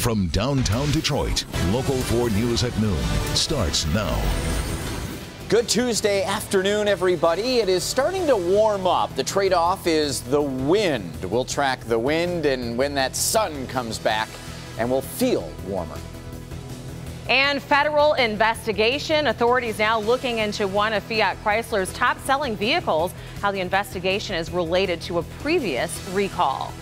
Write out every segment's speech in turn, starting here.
From downtown Detroit, Local 4 News at noon starts now. Good Tuesday afternoon, everybody. It is starting to warm up. The trade-off is the wind. We'll track the wind and when that sun comes back, and we'll feel warmer. And federal investigation. Authorities now looking into one of Fiat Chrysler's top-selling vehicles, how the investigation is related to a previous recall.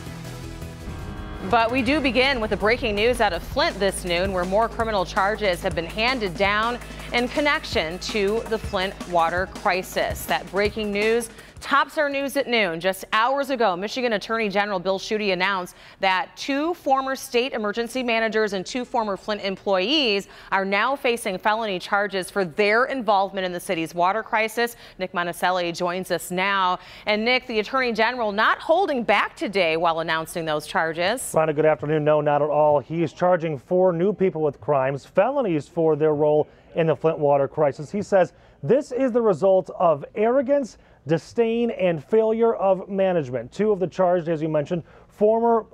But we do begin with the breaking news out of Flint this noon, where more criminal charges have been handed down in connection to the Flint water crisis. That breaking news tops our news at noon. Just hours ago, Michigan Attorney General Bill Schuette announced that 2 former state emergency managers and 2 former Flint employees are now facing felony charges for their involvement in the city's water crisis. Nick Monticelli joins us now. And Nick, the Attorney General not holding back today while announcing those charges. Rhonda, good afternoon. No, not at all. He is charging 4 new people with crimes, felonies for their role in the Flint water crisis. He says this is the result of arrogance, disdain, and failure of management. 2 of the charged, as you mentioned, former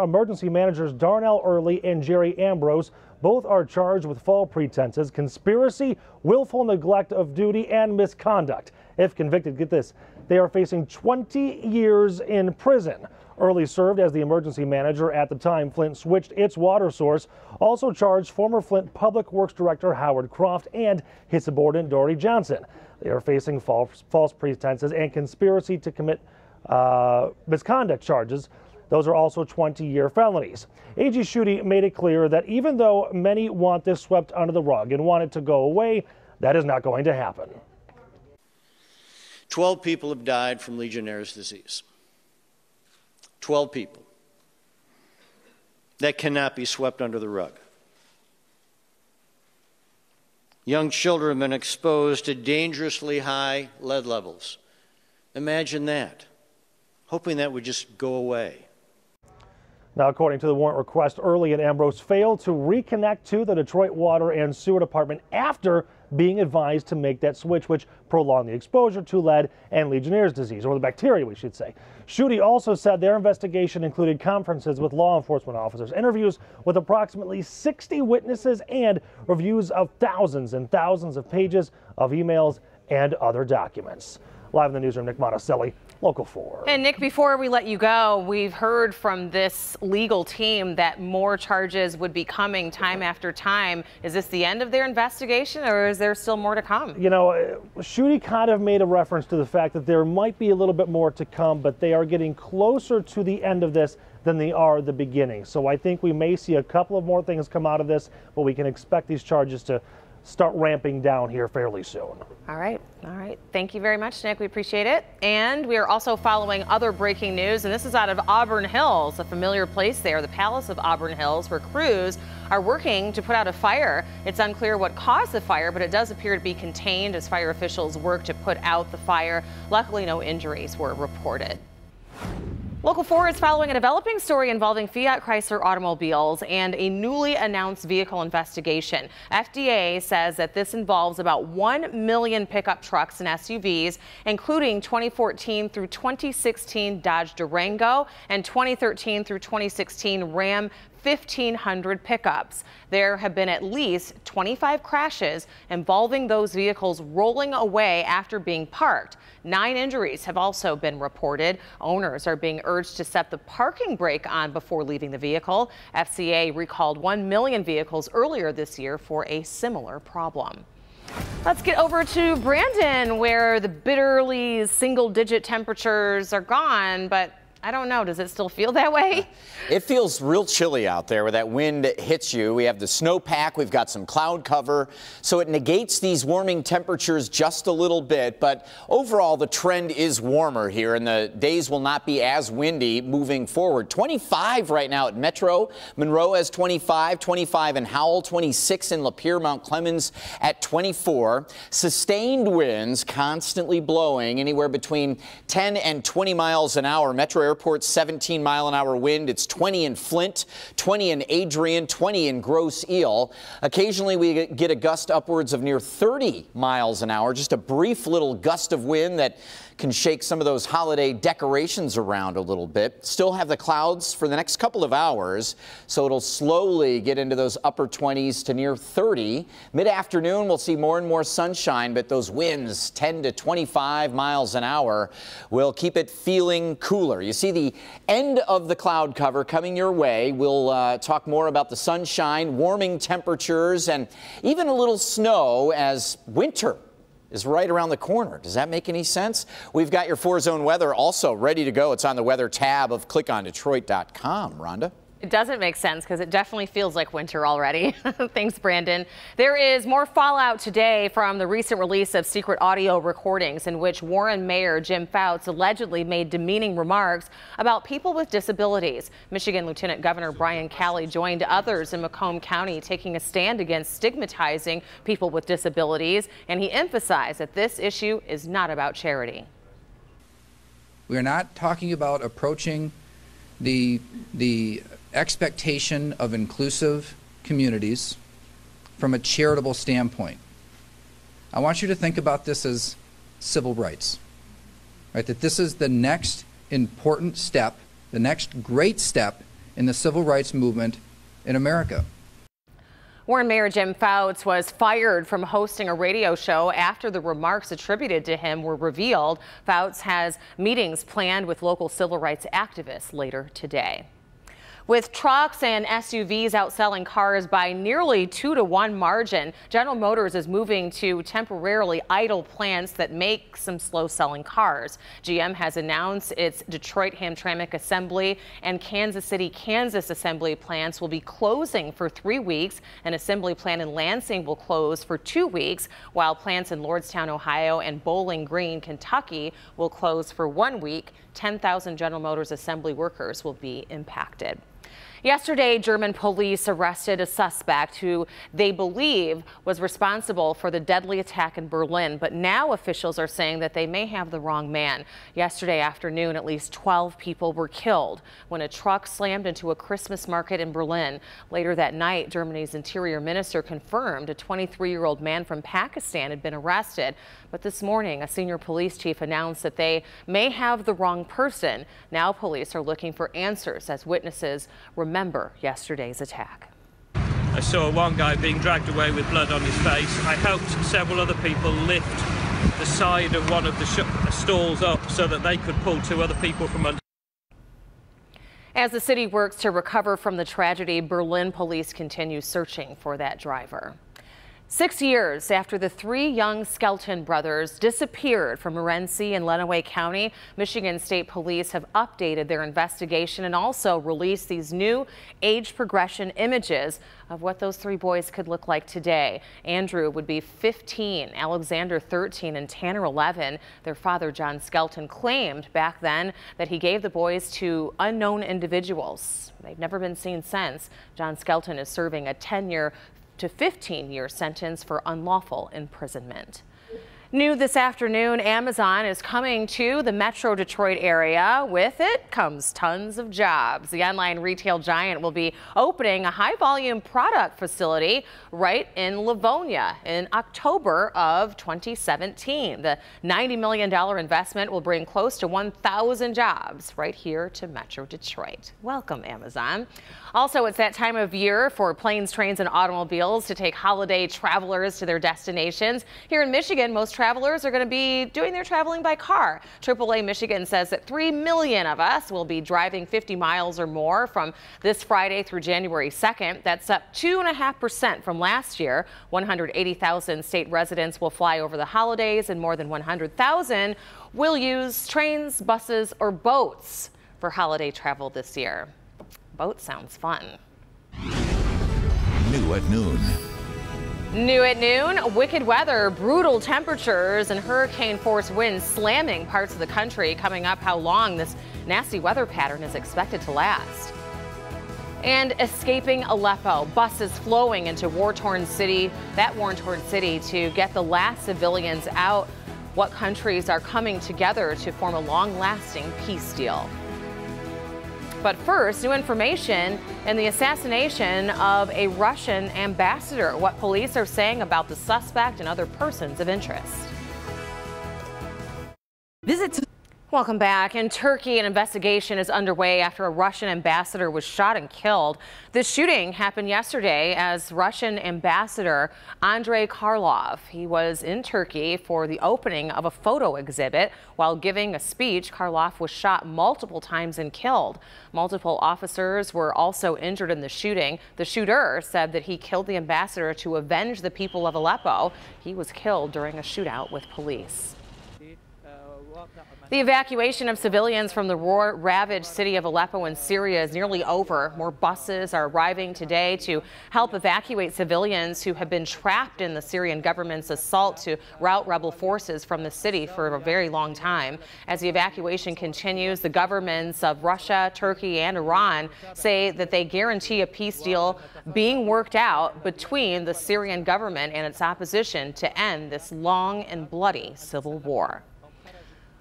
emergency managers Darnell Early and Jerry Ambrose. Both are charged with false pretenses, conspiracy, willful neglect of duty, and misconduct. If convicted, get this, they are facing 20 years in prison. Early served as the emergency manager at the time Flint switched its water source. Also charged former Flint Public Works Director Howard Croft and his subordinate Dory Johnson. They are facing false pretenses and conspiracy to commit misconduct charges. Those are also 20-year felonies. AG Schuette made it clear that even though many want this swept under the rug and want it to go away, that is not going to happen. 12 people have died from Legionnaire's disease. 12 people. That cannot be swept under the rug. Young children have been exposed to dangerously high lead levels. Imagine that. Hoping that would just go away. Now, according to the warrant request, Early and Ambrose failed to reconnect to the Detroit Water and Sewer Department after being advised to make that switch, which prolonged the exposure to lead and Legionnaire's disease, or the bacteria, we should say. Schuette also said their investigation included conferences with law enforcement officers, interviews with approximately 60 witnesses, and reviews of thousands and thousands of pages of emails and other documents. Live in the newsroom, Nick Monticelli, Local 4. And Nick, before we let you go, we've heard from this legal team that more charges would be coming time after time. Is this the end of their investigation, or is there still more to come? You know, Schuette kind of made a reference to the fact that there might be a little bit more to come, but they are getting closer to the end of this than they are the beginning. So I think we may see a couple of more things come out of this, but we can expect these charges to start ramping down here fairly soon. All right. Thank you very much, Nick. We appreciate it. And we are also following other breaking news, and this is out of Auburn Hills, a familiar place there, the Palace of Auburn Hills, where crews are working to put out a fire. It's unclear what caused the fire, but it does appear to be contained as fire officials work to put out the fire. Luckily, no injuries were reported. Local 4 is following a developing story involving Fiat Chrysler automobiles and a newly announced vehicle investigation. FDA says that this involves about 1 million pickup trucks and SUVs, including 2014 through 2016 Dodge Durango and 2013 through 2016 Ram 1,500 pickups. There have been at least 25 crashes involving those vehicles rolling away after being parked. 9 injuries have also been reported. Owners are being urged to set the parking brake on before leaving the vehicle. FCA recalled 1 million vehicles earlier this year for a similar problem. Let's get over to Brandon, where the bitterly single-digit temperatures are gone, but I don't know. Does it still feel that way? It feels real chilly out there where that wind hits you. We have the snowpack. We've got some cloud cover. So it negates these warming temperatures just a little bit. But overall, the trend is warmer here, and the days will not be as windy moving forward. 25 right now at Metro. Monroe has 25, 25 in Howell, 26 in Lapeer, Mount Clemens at 24. Sustained winds constantly blowing anywhere between 10 and 20 miles an hour. Metro Airport, 17-mile-an-hour wind. It's 20 in Flint, 20 in Adrian, 20 in Grosse Ile. Occasionally we get a gust upwards of near 30 miles an hour, just a brief little gust of wind that can shake some of those holiday decorations around a little bit. Still have the clouds for the next couple of hours, so it'll slowly get into those upper 20s to near 30. Mid-afternoon, we'll see more and more sunshine, but those winds 10 to 25 miles an hour will keep it feeling cooler. You see the end of the cloud cover coming your way. We'll talk more about the sunshine, warming temperatures, and even a little snow as winter is right around the corner. Does that make any sense? We've got your 4-zone weather also ready to go. It's on the weather tab of clickondetroit.com. Rhonda? It doesn't make sense because it definitely feels like winter already. Thanks, Brandon. There is more fallout today from the recent release of secret audio recordings in which Warren Mayor Jim Fouts allegedly made demeaning remarks about people with disabilities. Michigan Lieutenant Governor Brian Calley joined others in Macomb County taking a stand against stigmatizing people with disabilities, and he emphasized that this issue is not about charity. We are not talking about approaching the expectation of inclusive communities from a charitable standpoint. I want you to think about this as civil rights, right? That this is the next important step, the next great step in the civil rights movement in America. Warren Mayor Jim Fouts was fired from hosting a radio show after the remarks attributed to him were revealed. Fouts has meetings planned with local civil rights activists later today. With trucks and SUVs outselling cars by nearly 2-to-1 margin, General Motors is moving to temporarily idle plants that make some slow-selling cars. GM has announced its Detroit Hamtramck assembly and Kansas City, Kansas assembly plants will be closing for 3 weeks. An assembly plant in Lansing will close for 2 weeks, while plants in Lordstown, Ohio and Bowling Green, Kentucky will close for 1 week. 10,000 General Motors assembly workers will be impacted. Yesterday, German police arrested a suspect who they believe was responsible for the deadly attack in Berlin, but now officials are saying that they may have the wrong man. Yesterday afternoon, at least 12 people were killed when a truck slammed into a Christmas market in Berlin. Later that night, Germany's interior minister confirmed a 23-year-old man from Pakistan had been arrested. But this morning, a senior police chief announced that they may have the wrong person. Now police are looking for answers as witnesses remember yesterday's attack. I saw one guy being dragged away with blood on his face. I helped several other people lift the side of one of the stalls up so that they could pull 2 other people from under. As the city works to recover from the tragedy, Berlin police continue searching for that driver. 6 years after the 3 young Skelton brothers disappeared from Morenci in Lenawee County, Michigan State Police have updated their investigation and also released these new age progression images of what those 3 boys could look like today. Andrew would be 15, Alexander 13, and Tanner 11. Their father, John Skelton, claimed back then that he gave the boys to unknown individuals. They've never been seen since. John Skelton is serving a 10-year to 15-year sentence for unlawful imprisonment. New this afternoon, Amazon is coming to the Metro Detroit area. With it comes tons of jobs. The online retail giant will be opening a high-volume product facility right in Livonia in October of 2017. The $90 million investment will bring close to 1,000 jobs right here to Metro Detroit. Welcome, Amazon. Also, it's that time of year for planes, trains, and automobiles to take holiday travelers to their destinations. Here in Michigan, most travelers are going to be doing their traveling by car. AAA Michigan says that 3 million of us will be driving 50 miles or more from this Friday through January 2nd. That's up 2.5% from last year. 180,000 state residents will fly over the holidays, and more than 100,000 will use trains, buses, or boats for holiday travel this year. Boat sounds fun. New at noon. New at noon, wicked weather, brutal temperatures, and hurricane-force winds slamming parts of the country. Coming up, how long this nasty weather pattern is expected to last. And escaping Aleppo, buses flowing into that war-torn city to get the last civilians out. What countries are coming together to form a long-lasting peace deal? But first, new information in the assassination of a Russian ambassador. What police are saying about the suspect and other persons of interest. Welcome back. In Turkey, an investigation is underway after a Russian ambassador was shot and killed. The shooting happened yesterday as Russian ambassador Andrei Karlov. He was in Turkey for the opening of a photo exhibit. While giving a speech, Karlov was shot multiple times and killed. Multiple officers were also injured in the shooting. The shooter said that he killed the ambassador to avenge the people of Aleppo. He was killed during a shootout with police. The evacuation of civilians from the war-ravaged city of Aleppo in Syria is nearly over. More buses are arriving today to help evacuate civilians who have been trapped in the Syrian government's assault to rout rebel forces from the city for a very long time. As the evacuation continues, the governments of Russia, Turkey, and Iran say that they guarantee a peace deal being worked out between the Syrian government and its opposition to end this long and bloody civil war.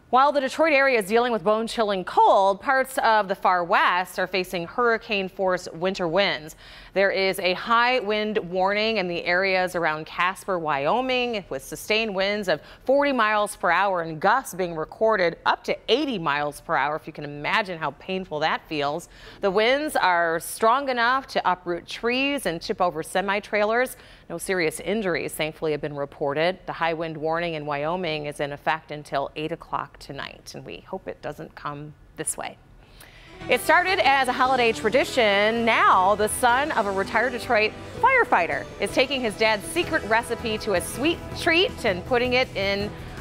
While the Detroit area is dealing with bone-chilling cold, parts of the far west are facing hurricane-force winter winds. There is a high wind warning in the areas around Casper, Wyoming, with sustained winds of 40 miles per hour and gusts being recorded up to 80 miles per hour, if you can imagine how painful that feels. The winds are strong enough to uproot trees and tip over semi-trailers. No serious injuries, thankfully, have been reported. The high wind warning in Wyoming is in effect until 8 o'clock tonight, and we hope it doesn't come this way. It started as a holiday tradition. Now, the son of a retired Detroit firefighter is taking his dad's secret recipe to a sweet treat and putting it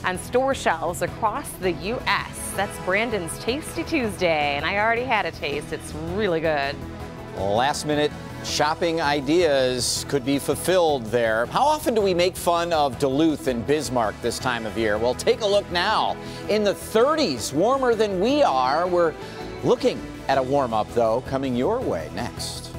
on store shelves across the U.S. That's Brandon's Tasty Tuesday, and I already had a taste. It's really good. Last-minute shopping ideas could be fulfilled there. How often do we make fun of Duluth and Bismarck this time of year? Well, take a look now. In the 30s, warmer than we are. We're looking at a warm-up, though, coming your way next.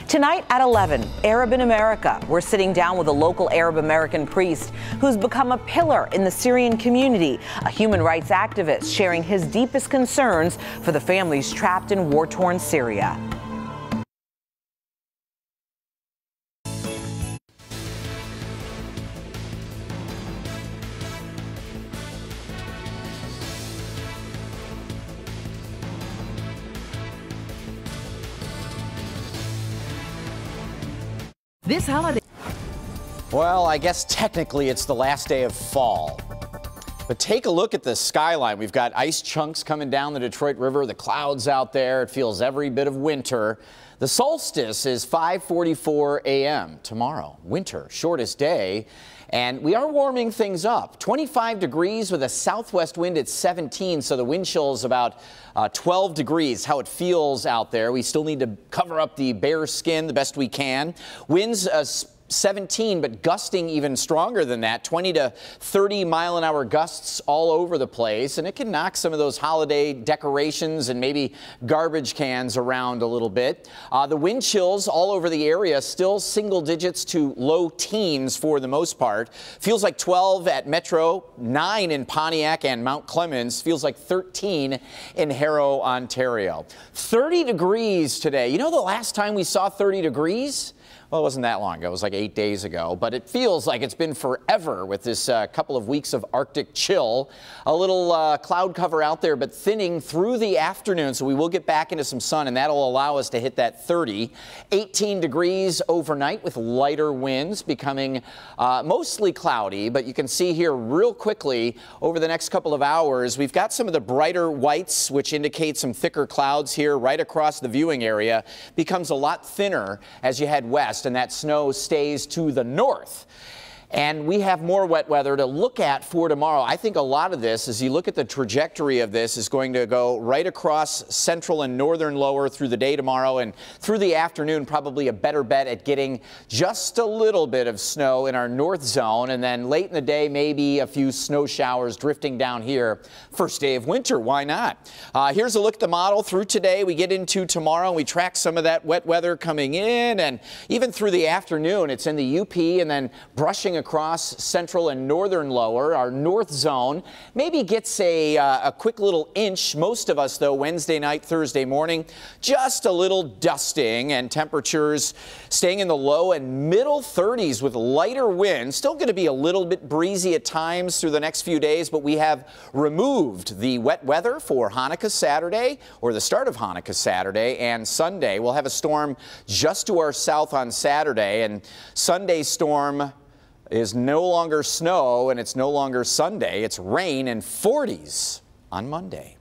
Tonight at 11, Arab in America. We're sitting down with a local Arab American priest who's become a pillar in the Syrian community, a human rights activist sharing his deepest concerns for the families trapped in war-torn Syria. This holiday. Well, I guess technically it's the last day of fall. But take a look at the skyline. We've got ice chunks coming down the Detroit River, the clouds out there. It feels every bit of winter. The solstice is 5:44 a.m. tomorrow. Winter, shortest day. And we are warming things up. 25 degrees with a southwest wind at 17, so the wind chill is about 12 degrees, how it feels out there. We still need to cover up the bare skin the best we can. Winds 17, but gusting even stronger than that, 20 to 30 mile-an-hour gusts all over the place, and it can knock some of those holiday decorations and maybe garbage cans around a little bit. The wind chills all over the area, still single digits to low teens for the most part. Feels like 12 at Metro, 9 in Pontiac and Mount Clemens, feels like 13 in Harrow, Ontario. 30 degrees today. You know the last time we saw 30 degrees? Well, it wasn't that long ago. It was like 8 days ago, but it feels like it's been forever with this couple of weeks of Arctic chill. A little cloud cover out there, but thinning through the afternoon, so we will get back into some sun, and that'll allow us to hit that 30. 18 degrees overnight with lighter winds, becoming mostly cloudy, but you can see here real quickly over the next couple of hours, we've got some of the brighter whites, which indicate some thicker clouds here right across the viewing area. Becomes a lot thinner as you head west, and that snow stays to the north. And we have more wet weather to look at for tomorrow. I think a lot of this, as you look at the trajectory of this, is going to go right across central and northern lower through the day tomorrow, and through the afternoon, probably a better bet at getting just a little bit of snow in our north zone. And then late in the day, maybe a few snow showers drifting down here. First day of winter, why not? Here's a look at the model through today. We get into tomorrow, and we track some of that wet weather coming in, and even through the afternoon, it's in the UP and then brushing moving across central and northern lower. Our north zone maybe gets a quick little inch. Most of us, though, Wednesday night, Thursday morning, just a little dusting and temperatures staying in the low and middle 30s with lighter winds. Still going to be a little bit breezy at times through the next few days, but we have removed the wet weather for Hanukkah Saturday, or the start of Hanukkah Saturday and Sunday. We'll have a storm just to our south on Saturday, and Sunday's storm is no longer snow and it's no longer Sunday. It's rain and 40s on Monday.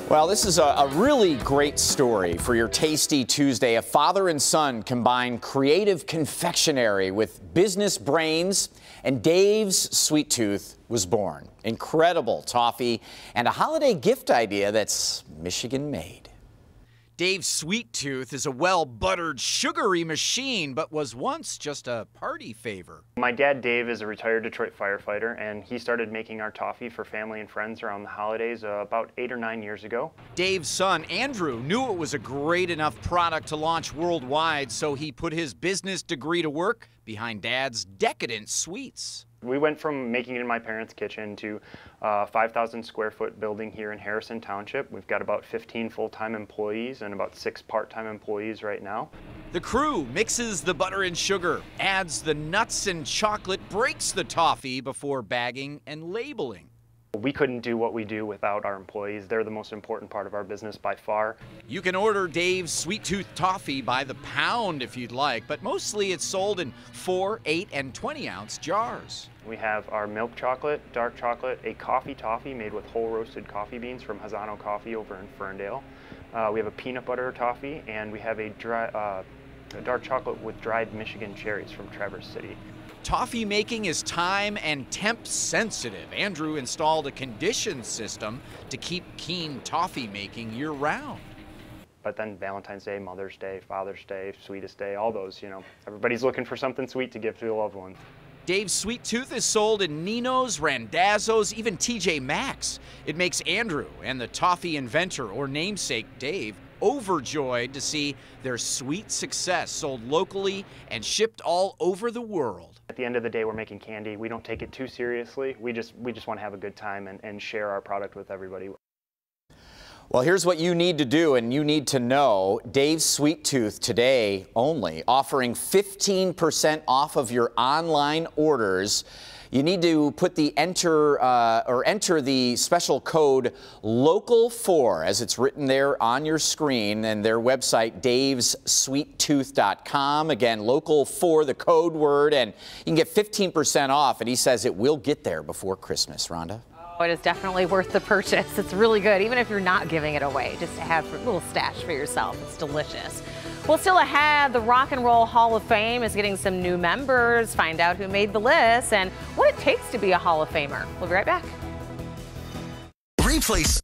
Well, this is a really great story for your Tasty Tuesday. A father and son combine creative confectionery with business brains, and Dave's Sweet Tooth was born. Incredible toffee and a holiday gift idea that's Michigan made. Dave's Sweet Tooth is a well-buttered, sugary machine, but was once just a party favor. My dad, Dave, is a retired Detroit firefighter, and he started making our toffee for family and friends around the holidays about 8 or 9 years ago. Dave's son, Andrew, knew it was a great enough product to launch worldwide, so he put his business degree to work behind Dad's decadent sweets. We went from making it in my parents' kitchen to a 5,000 square foot building here in Harrison Township. We've got about 15 full-time employees and about 6 part-time employees right now. The crew mixes the butter and sugar, adds the nuts and chocolate, breaks the toffee before bagging and labeling. We couldn't do what we do without our employees. They're the most important part of our business by far. You can order Dave's Sweet Tooth toffee by the pound if you'd like, but mostly it's sold in 4, 8, and 20-ounce jars. We have our milk chocolate, dark chocolate, a coffee toffee made with whole roasted coffee beans from Hazano Coffee over in Ferndale. We have a peanut butter toffee, and we have a dark chocolate with dried Michigan cherries from Traverse City. Toffee making is time and temp sensitive. Andrew installed a condition system to keep keen toffee making year round. But then Valentine's Day, Mother's Day, Father's Day, Sweetest Day, all those, everybody's looking for something sweet to give to their loved ones. Dave's Sweet Tooth is sold in Nino's, Randazzo's, even TJ Maxx. It makes Andrew and the toffee inventor, or namesake Dave, overjoyed to see their sweet success sold locally and shipped all over the world. At the end of the day, we're making candy. We don't take it too seriously. We just want to have a good time and share our product with everybody. Well, here's what you need to do and you need to know. Dave's Sweet Tooth today only offering 15% off of your online orders. You need to put the enter the special code LOCAL4 as it's written there on your screen, and their website davessweettooth.com. Again, LOCAL4, the code word, and you can get 15% off, and he says it will get there before Christmas. Rhonda? Oh, it is definitely worth the purchase. It's really good, even if you're not giving it away, just to have a little stash for yourself. It's delicious. Well, still ahead, the Rock and Roll Hall of Fame is getting some new members. Find out who made the list and what it takes to be a Hall of Famer. We'll be right back. Replace.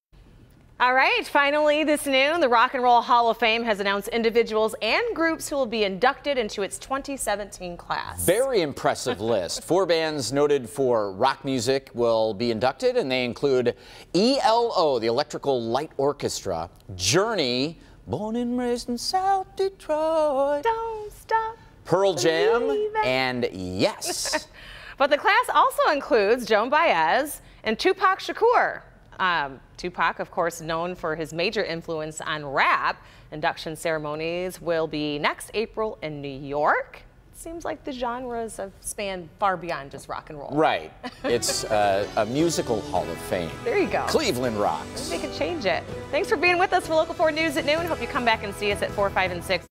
All right, finally this noon, the Rock and Roll Hall of Fame has announced individuals and groups who will be inducted into its 2017 class. Very impressive list. 4 bands noted for rock music will be inducted, and they include ELO, the Electrical Light Orchestra, Journey, born and raised in South Detroit, Don't Stop, Pearl Jam, and Yes. But the class also includes Joan Baez and Tupac Shakur. Tupac, of course, known for his major influence on rap. Induction ceremonies will be next April in New York. Seems like the genres have spanned far beyond just rock and roll. Right. It's a musical Hall of Fame. There you go. Cleveland rocks. They could change it. Thanks for being with us for Local 4 News at noon. Hope you come back and see us at 4, 5, and 6.